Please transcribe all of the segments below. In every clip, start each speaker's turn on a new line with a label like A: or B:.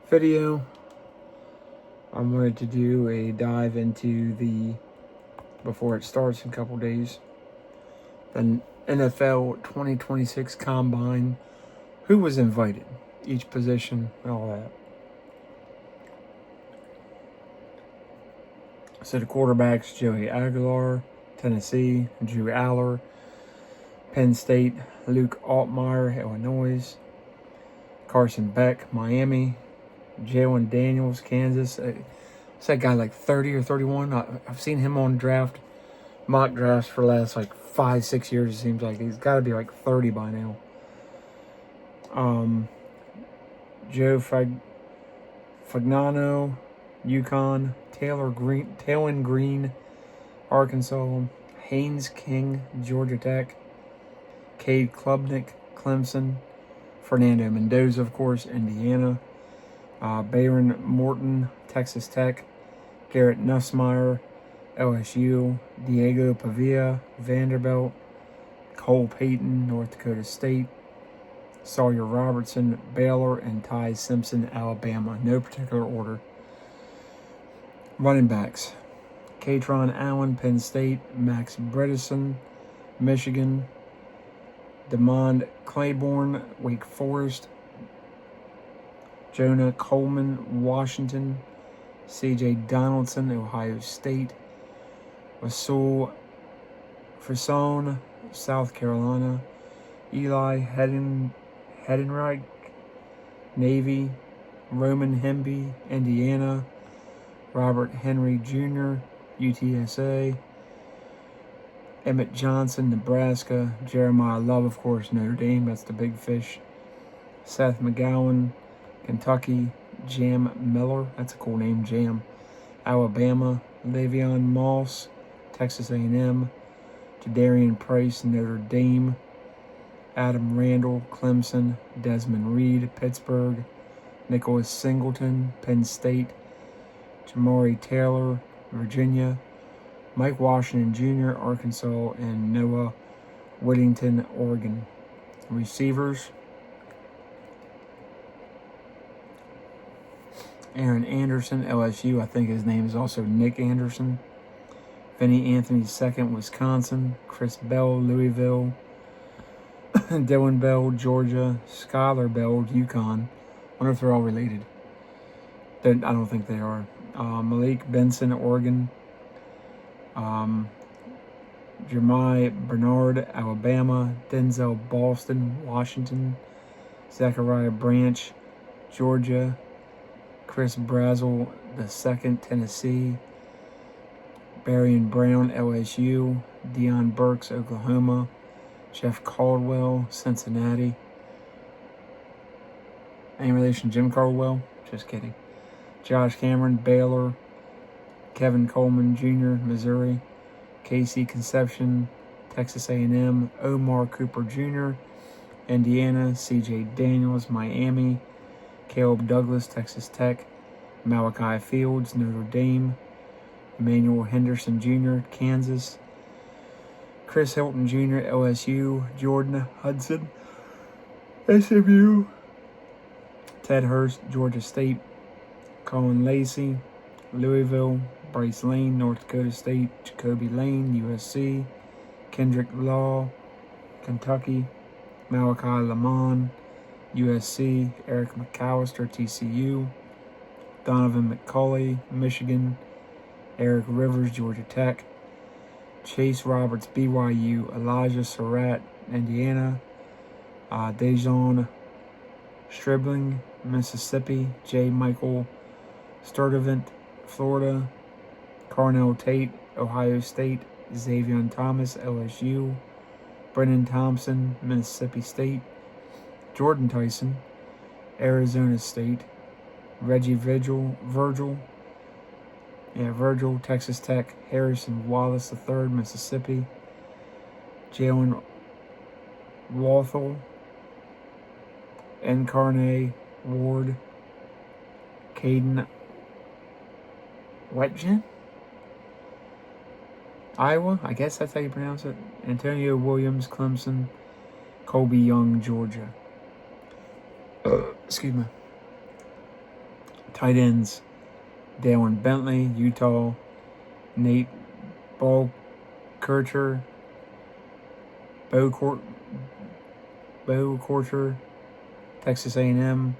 A: video. I'm going to do a dive into before it starts in a couple days, the NFL 2026 Combine, who was invited, each position, all that. So the quarterbacks, Joey Aguilar, Tennessee; Drew Aller, Penn State; Luke Altmaier, Illinois; Carson Beck, Miami; Jalen Daniels, Kansas. Is that guy like 30 or 31? I've seen him on mock drafts for the last like 5-6 years. It seems like he's got to be like 30 by now. Joe Fagnano, UConn; Taylor Green, Arkansas; Haynes King, Georgia Tech; Cade Klubnik, Clemson; Fernando Mendoza, of course, Indiana; Bayron Morton, Texas Tech; Garrett Nussmeier, LSU; Diego Pavia, Vanderbilt; Cole Payton, North Dakota State; Sawyer Robertson, Baylor; and Ty Simpson, Alabama. No particular order. Running backs: Katron Allen, Penn State; Max Bredesen, Michigan; Demond Claiborne, Wake Forest; Jonah Coleman, Washington; C.J. Donaldson, Ohio State; Rasul Frisson, South Carolina; Eli Heidenreich, Navy; Roman Hemby, Indiana; Robert Henry Jr., UTSA; Emmett Johnson, Nebraska; Jeremiah Love, of course, Notre Dame. That's the big fish. Seth McGowan, Kentucky; Jam Miller, that's a cool name, Jam, Alabama; Le'Veon Moss, Texas A&M; Jadarian Price, Notre Dame; Adam Randall, Clemson; Desmond Reed, Pittsburgh; Nicholas Singleton, Penn State; Jamari Taylor, Virginia; Mike Washington Jr., Arkansas; and Noah Whittington, Oregon. Receivers: Aaron Anderson, LSU. I think his name is also Nick Anderson. Vinny Anthony II, Wisconsin; Chris Bell, Louisville; Dylan Bell, Georgia; Skylar Bell, UConn. I wonder if they're all related. I don't think they are. Malik Benson, Oregon; Jermai Bernard, Alabama; Denzel Boston, Washington; Zachariah Branch, Georgia; Chris Brazzell II, Tennessee; Barian Brown, LSU; Deion Burks, Oklahoma; Jeff Caldwell, Cincinnati. Any relation to Jim Caldwell? Just kidding. Josh Cameron, Baylor; Kevin Coleman Jr., Missouri; Casey Conception, Texas A&M; Omar Cooper Jr., Indiana; C.J. Daniels, Miami; Caleb Douglas, Texas Tech; Malachi Fields, Notre Dame; Emmanuel Henderson Jr., Kansas; Chris Hilton Jr., LSU; Jordan Hudson, SMU; Ted Hurst, Georgia State; Colin Lacey, Louisville; Bryce Lane, North Dakota State; Jacoby Lane, USC; Kendrick Law, Kentucky; Malachi Lamont, USC; Eric McAllister, TCU; Donovan McCulley, Michigan; Eric Rivers, Georgia Tech; Chase Roberts, BYU; Elijah Surratt, Indiana; Dejon Stribling, Mississippi; J. Michael Sturdivant, Florida; Carnell Tate, Ohio State; Xavier Thomas, LSU; Brennan Thompson, Mississippi State; Jordan Tyson, Arizona State; Reggie Virgil, Texas Tech; Harrison Wallace III, Mississippi; Jalen Walthall, Incarnate Ward; Caden Wetjen, Iowa, I guess that's how you pronounce it; Antonio Williams, Clemson; Colby Young, Georgia. Excuse me. Tight ends, Dalen Bentley, Utah. Nate Ballkircher, Bo Korcher, Texas A&M.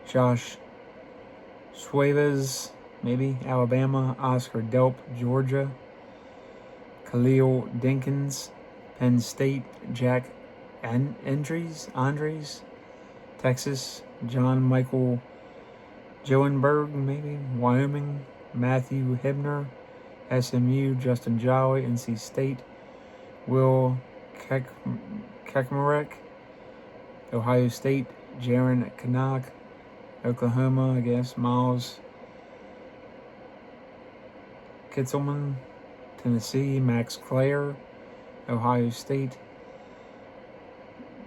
A: Josh Suarez, maybe, Alabama. Oscar Delp, Georgia. Khalil Dinkins, Penn State. Jack Andres, Texas. John Michael Joenberg, maybe, Wyoming. Matthew Hibner, SMU. Justin Jolly, NC State. Will Kekmarek, Ohio State. Jaron Canuck, Oklahoma, I guess. Miles Kitzelman, Tennessee. Max Clare, Ohio State.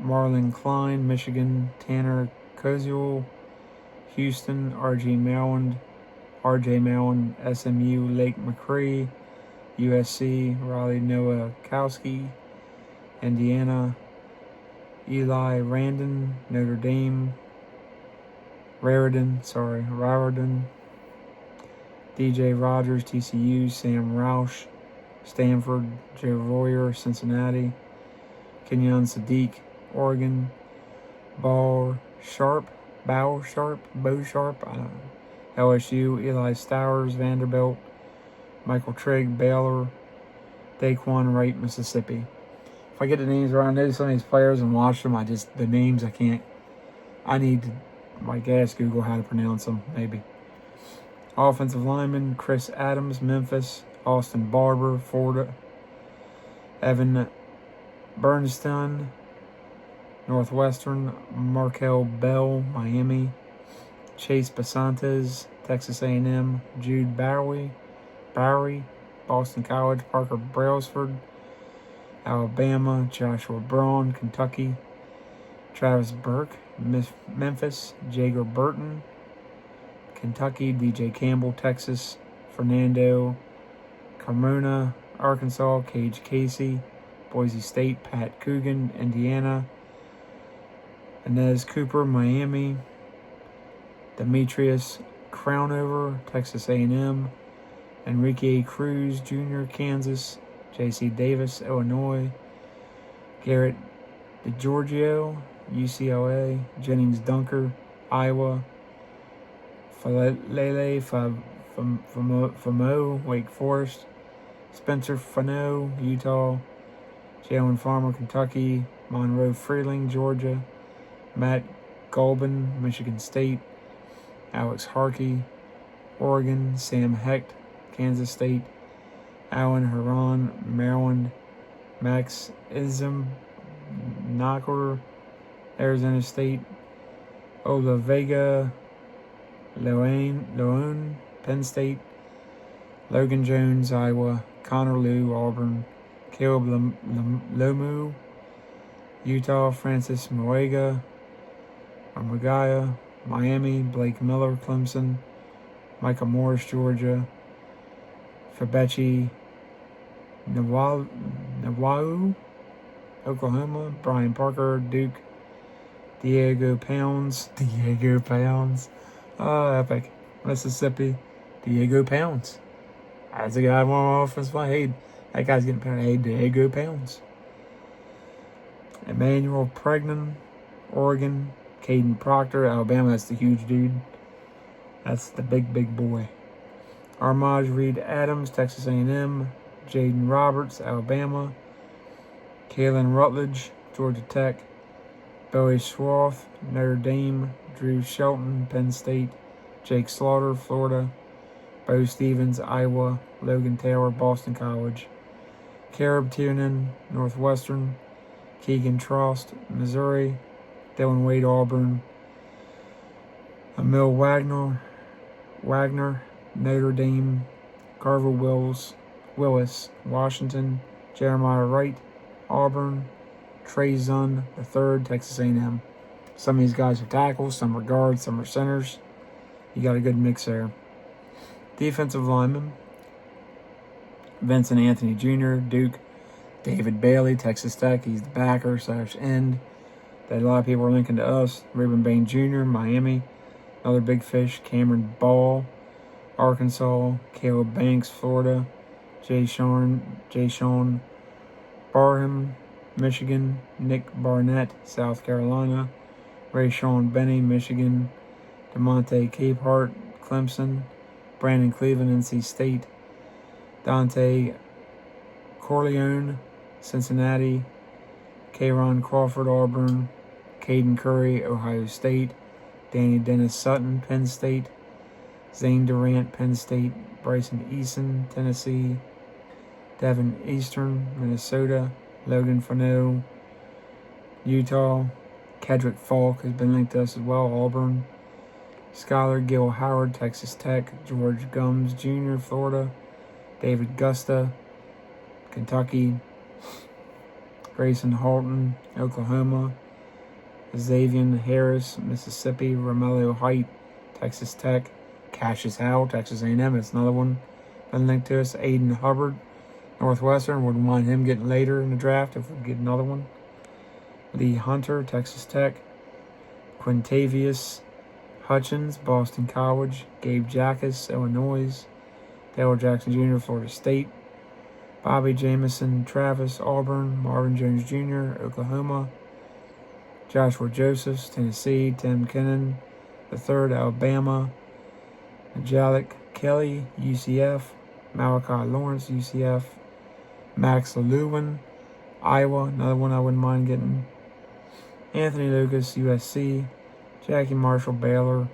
A: Marlon Klein, Michigan. Tanner Koziel, Houston. RJ Malin, SMU. Lake McCree, USC. Riley Nowakowski, Indiana. Eli Raridan, Notre Dame. Raridan. DJ Rogers, TCU. Sam Roush, Stanford. Joe Royer, Cincinnati. Kenyon Sadiq, Oregon. Bo Sharp, I don't know. LSU. Eli Stowers, Vanderbilt. Michael Trigg, Baylor. Daquan Wright, Mississippi. If I get the names wrong, I know some of these players and watch them. The names I can't. I need to, ask Google how to pronounce them, maybe. Offensive lineman, Chris Adams, Memphis. Austin Barber, Florida. Evan Bernstein, Northwestern. Markel Bell, Miami. Chase Basantes, Texas A&M. Jude Bowery, Boston College. Parker Brailsford, Alabama. Joshua Braun, Kentucky. Travis Burke, Memphis. Jager Burton, Kentucky. DJ Campbell, Texas. Fernando Carmona, Arkansas. Cage Casey, Boise State. Pat Coogan, Indiana. Inez Cooper, Miami. Demetrius Crownover, Texas A&M. Enrique Cruz Jr., Kansas. J.C. Davis, Illinois. Garrett DiGiorgio, UCLA. Jennings Dunker, Iowa. Falele Famo, Wake Forest. Spencer Fano, Utah. Jalen Farmer, Kentucky. Monroe Freeling, Georgia. Matt Golbin, Michigan State. Alex Harkey, Oregon. Sam Hecht, Kansas State. Alan Huron, Maryland. Max Ism Knocker, Arizona State. Ola Vega Loan, Penn State. Logan Jones, Iowa. Connor Liu, Auburn. Caleb Lomu, Utah. Francis Muega, Miami. Blake Miller, Clemson. Michael Morris, Georgia. Fabechi Nawau, Oklahoma. Brian Parker, Duke. Diego Pounds, epic. Mississippi. Diego Pounds. That's a guy more offensive line. Hey, that guy's getting paid. Hey, Diego Pounds. Emmanuel Pregnan, Oregon. Caden Proctor, Alabama. That's the huge dude. That's the big boy. Armaj Reed Adams, Texas A&M. Jaden Roberts, Alabama. Kalen Rutledge, Georgia Tech. Bowie Swath, Notre Dame. Drew Shelton, Penn State. Jake Slaughter, Florida. Bo Stevens, Iowa. Logan Taylor, Boston College. Caleb Tiernan, Northwestern. Keegan Trost, Missouri. Dylan Wade, Auburn. Emil Wagner, Notre Dame. Carver Willis, Washington. Jeremiah Wright, Auburn. Trey Zunn III, Texas A&M. Some of these guys are tackles, some are guards, some are centers. You got a good mix there. Defensive lineman, Vincent Anthony Jr., Duke. David Bailey, Texas Tech. He's the backer / end that a lot of people are linking to us. Reuben Bain Jr., Miami. Another big fish, Cameron Ball, Arkansas. Caleb Banks, Florida. Jay-Sean Barham, Michigan. Nick Barnett, South Carolina. Rayshawn Benny, Michigan. DeMonte Capehart, Clemson. Brandon Cleveland, NC State. Dante Corleone, Cincinnati. Kayron Crawford, Auburn. Caden Curry, Ohio State. Danny Dennis Sutton, Penn State. Zane Durant, Penn State. Bryson Eason, Tennessee. Devin Eastern, Minnesota. Logan Fano, Utah. Kedrick Falk has been linked to us as well, Auburn. Skylar Gill Howard, Texas Tech. George Gums Jr., Florida. David Gusta, Kentucky. Grayson Halton, Oklahoma. Xavier Harris, Mississippi. Romello Height, Texas Tech. Cassius Howell, Texas A&M. That's another one been linked to us. Aiden Hubbard, Northwestern. Wouldn't mind him getting later in the draft if we get another one. Lee Hunter, Texas Tech. Quintavious Hutchins, Boston College. Gabe Jackus, Illinois. Dale Jackson Jr., Florida State. Bobby Jamison Travis, Auburn. Marvin Jones Jr., Oklahoma. Joshua Josephs, Tennessee. Tim Kennan III, Alabama. Majalik Kelly, UCF. Malachi Lawrence, UCF. Max Lewin, Iowa. Another one I wouldn't mind getting. Anthony Lucas, USC. Jackie Marshall, Baylor.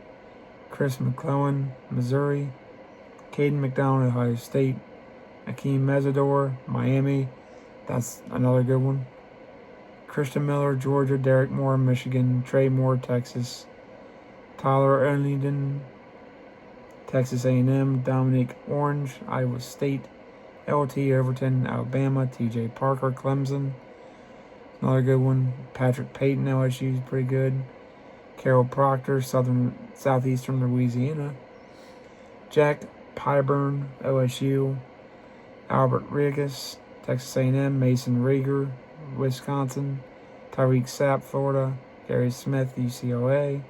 A: Chris McClellan, Missouri. Caden McDonald, Ohio State. Akeem Mesidor, Miami. That's another good one. Christian Miller, Georgia. Derek Moore, Michigan. Trey Moore, Texas. Tyler Onleden, Texas A&M. Dominic Orange, Iowa State. LT Overton, Alabama. TJ Parker, Clemson. Another good one. Patrick Payton, LSU is pretty good. Carol Proctor, Southeastern Louisiana. Jack Pyburn, OSU. Albert Rigas, Texas A&M. Mason Rieger, Wisconsin. Tyreek Sapp, Florida. Gary Smith, UCLA.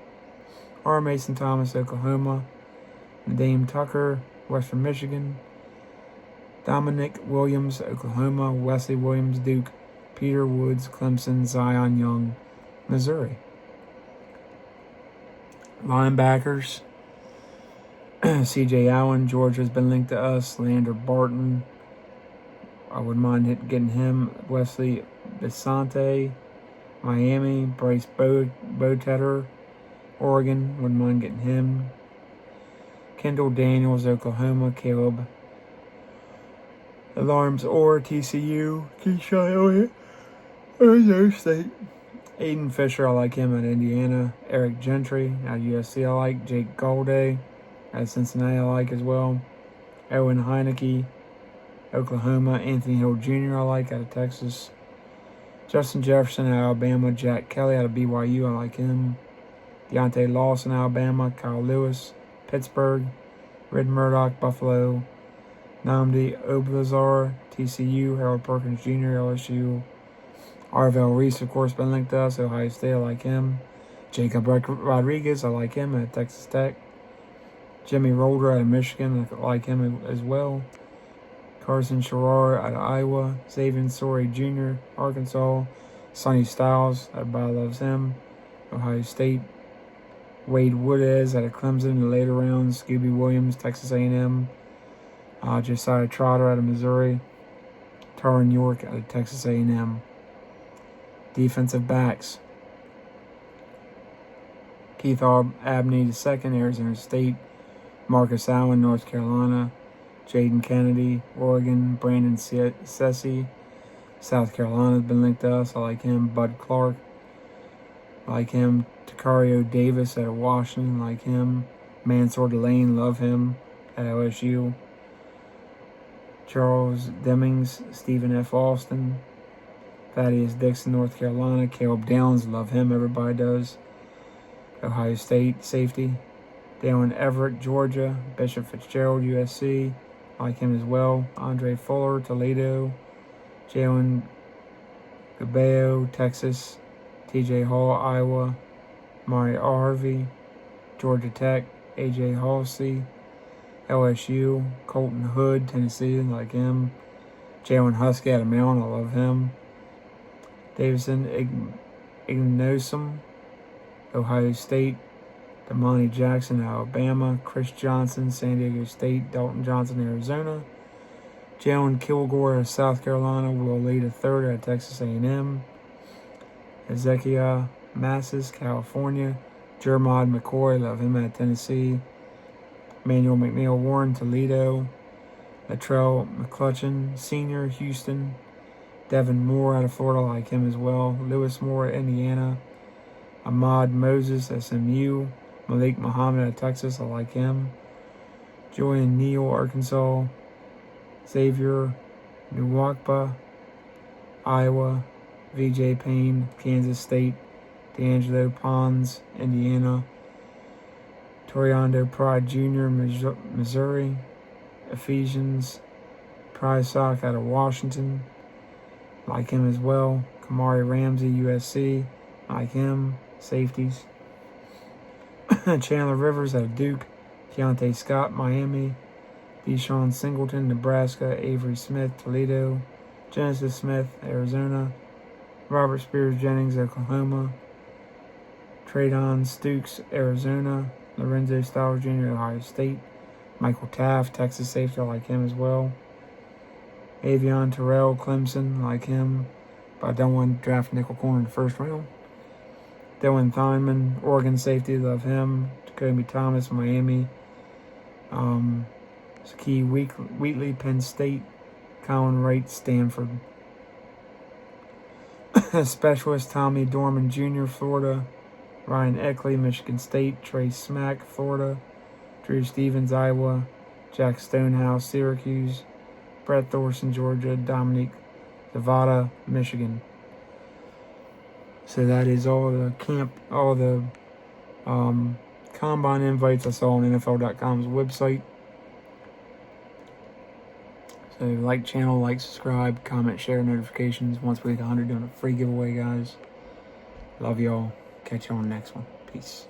A: R. Mason Thomas, Oklahoma. Nadeem Tucker, Western Michigan. Dominic Williams, Oklahoma. Wesley Williams, Duke. Peter Woods, Clemson. Zion Young, Missouri. Linebackers. C.J. Allen, Georgia, has been linked to us. Leander Barton, I wouldn't mind getting him. Wesley Bisante, Miami. Bryce Botetter, Oregon, wouldn't mind getting him. Kendall Daniels, Oklahoma. Caleb Alarms or TCU. Keyshawn Elliott, Arizona State. Aiden Fisher, I like him at Indiana. Eric Gentry at USC, I like. Jake Golday at Cincinnati, I like as well. Owen Heineke, Oklahoma. Anthony Hill Jr., I like out of Texas. Justin Jefferson, Alabama. Jack Kelly out of BYU, I like him. Deontay Lawson, Alabama. Kyle Lewis, Pittsburgh. Red Murdoch, Buffalo. Nnamdi Oblazar, TCU. Harold Perkins Jr., LSU. Arvell Reese, of course, been linked to us. Ohio State, I like him. Jacob Rodriguez, I like him at Texas Tech. Jimmy Rolder out of Michigan, I like him as well. Carson Sherrar out of Iowa. Xavier Sorey Jr., Arkansas. Sonny Styles, everybody loves him. Ohio State. Wade Woodez out of Clemson in the later rounds. Scooby Williams, Texas A&M. Josiah Trotter out of Missouri. Taron York out of Texas A&M. Defensive backs. Keith Abney II, Arizona State. Marcus Allen, North Carolina. Jaden Kennedy, Oregon. Brandon Sessi, South Carolina, has been linked to us. I like him. Bud Clark, I like him. Takario Davis out of Washington, I like him. Mansour Delane, love him at LSU. Charles Demings, Stephen F. Austin. Thaddeus Dixon, North Carolina. Caleb Downs, love him, everybody does. Ohio State, safety. Dalen Everett, Georgia. Bishop Fitzgerald, USC, I like him as well. Andre Fuller, Toledo. Jalen Gabeo, Texas. TJ Hall, Iowa. Mari Harvey, Georgia Tech, A.J. Halsey, LSU, Colton Hood, Tennessee, like him. Jalen Husky out of Maryland, I love him. Davidson Ignosum, Ohio State. Damani Jackson, Alabama. Chris Johnson, San Diego State. Dalton Johnson, Arizona. Jalen Kilgore of South Carolina. Will Lead III at Texas A&M. Ezekiel Massis, California. Jermod McCoy, love him at Tennessee. Emmanuel McNeil Warren, Toledo. Latrell McClutchin, Sr., Houston. Devin Moore out of Florida, like him as well. Lewis Moore, Indiana. Ahmad Moses, SMU. Malik Muhammad of Texas, I like him. Julian Neal, Arkansas. Xavier Nwakpa, Iowa. VJ Payne, Kansas State. D'Angelo Pons, Indiana. Toriando Pride Jr., Missouri. Ephesians Prysock out of Washington, like him as well. Kamari Ramsey, USC, like him. Safeties. Chandler Rivers out of Duke. Keontae Scott, Miami. Deshaun Singleton, Nebraska. Avery Smith, Toledo. Genesis Smith, Arizona. Robert Spears Jennings, Oklahoma. Traydon Stukes, Arizona. Lorenzo Styles Jr., Ohio State. Michael Taft, Texas safety, I like him as well. Avion Terrell, Clemson, like him. But I don't want to draft nickel corner in the first round. Dylan Theinman, Oregon safety, love him. Jacoby Thomas, Miami. Ski Wheatley, Penn State. Colin Wright, Stanford. Specialist Tommy Dorman Jr., Florida. Ryan Eckley, Michigan State. Trey Smack, Florida. Drew Stevens, Iowa. Jack Stonehouse, Syracuse. Brett Thorson, Georgia. Dominique Zavada, Michigan. So that is all the combine invites I saw on NFL.com's website. So like channel, like, subscribe, comment, share, notifications. Once we hit 100, doing a free giveaway, guys. Love y'all. Catch you on the next one. Peace.